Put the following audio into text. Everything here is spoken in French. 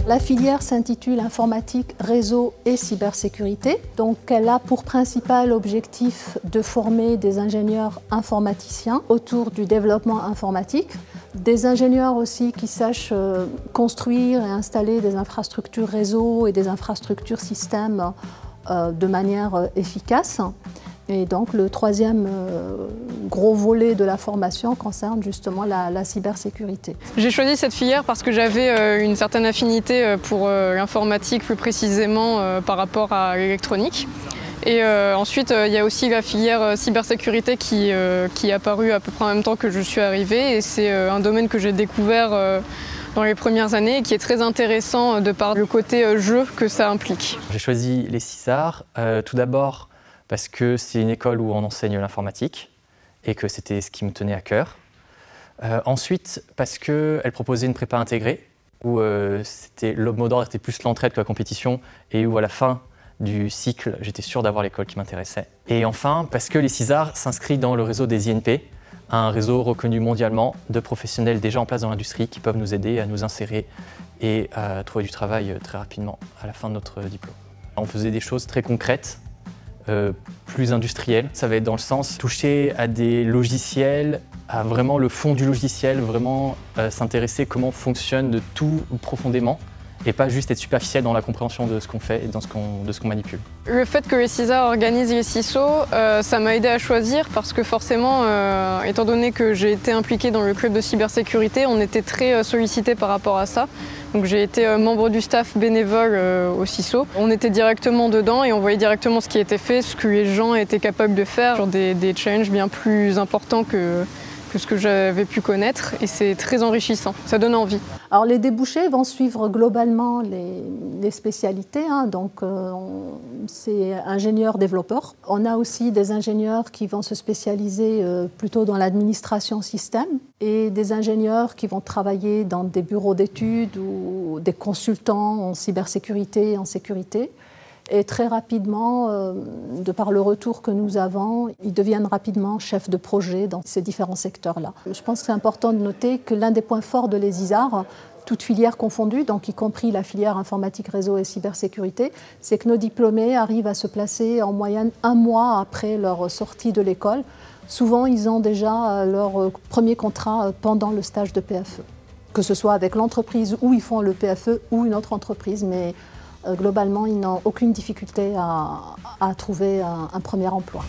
La filière s'intitule Informatique, réseau et cybersécurité. Donc elle a pour principal objectif de former des ingénieurs informaticiens autour du développement informatique, des ingénieurs aussi qui sachent construire et installer des infrastructures réseau et des infrastructures systèmes de manière efficace. Et donc le troisième gros volet de la formation concerne justement la cybersécurité. J'ai choisi cette filière parce que j'avais une certaine affinité pour l'informatique, plus précisément par rapport à l'électronique. Et ensuite, il y a aussi la filière cybersécurité qui est apparue à peu près en même temps que je suis arrivée. Et c'est un domaine que j'ai découvert dans les premières années et qui est très intéressant de par le côté jeu que ça implique. J'ai choisi les CISAR tout d'abord parce que c'est une école où on enseigne l'informatique et que c'était ce qui me tenait à cœur. Ensuite, parce qu'elle proposait une prépa intégrée où le mot d'ordre était plus l'entraide que la compétition et où à la fin du cycle, j'étais sûr d'avoir l'école qui m'intéressait. Et enfin, parce que les CISAR s'inscrivent dans le réseau des INP, un réseau reconnu mondialement de professionnels déjà en place dans l'industrie qui peuvent nous aider à nous insérer et à trouver du travail très rapidement à la fin de notre diplôme. On faisait des choses très concrètes, plus industrielles. Ça va être dans le sens toucher à des logiciels, à vraiment le fond du logiciel, vraiment s'intéresser comment fonctionne de tout profondément et pas juste être superficiel dans la compréhension de ce qu'on fait et de ce qu'on manipule. Le fait que les CISAR organisent les CISO, ça m'a aidé à choisir parce que forcément, étant donné que j'ai été impliquée dans le club de cybersécurité, on était très sollicité par rapport à ça. Donc j'ai été membre du staff bénévole au CISO. On était directement dedans et on voyait directement ce qui était fait, ce que les gens étaient capables de faire, genre des challenges bien plus importants que ce que j'avais pu connaître et c'est très enrichissant, ça donne envie. Alors les débouchés vont suivre globalement les spécialités, donc c'est ingénieur-développeur. On a aussi des ingénieurs qui vont se spécialiser plutôt dans l'administration système et des ingénieurs qui vont travailler dans des bureaux d'études ou des consultants en cybersécurité et en sécurité. Et très rapidement, de par le retour que nous avons, ils deviennent rapidement chefs de projet dans ces différents secteurs-là. Je pense que c'est important de noter que l'un des points forts de l'ESISAR, toutes filières confondues, donc y compris la filière informatique, réseau et cybersécurité, c'est que nos diplômés arrivent à se placer en moyenne 1 mois après leur sortie de l'école. Souvent, ils ont déjà leur premier contrat pendant le stage de PFE, que ce soit avec l'entreprise où ils font le PFE ou une autre entreprise, mais globalement, ils n'ont aucune difficulté à trouver un premier emploi.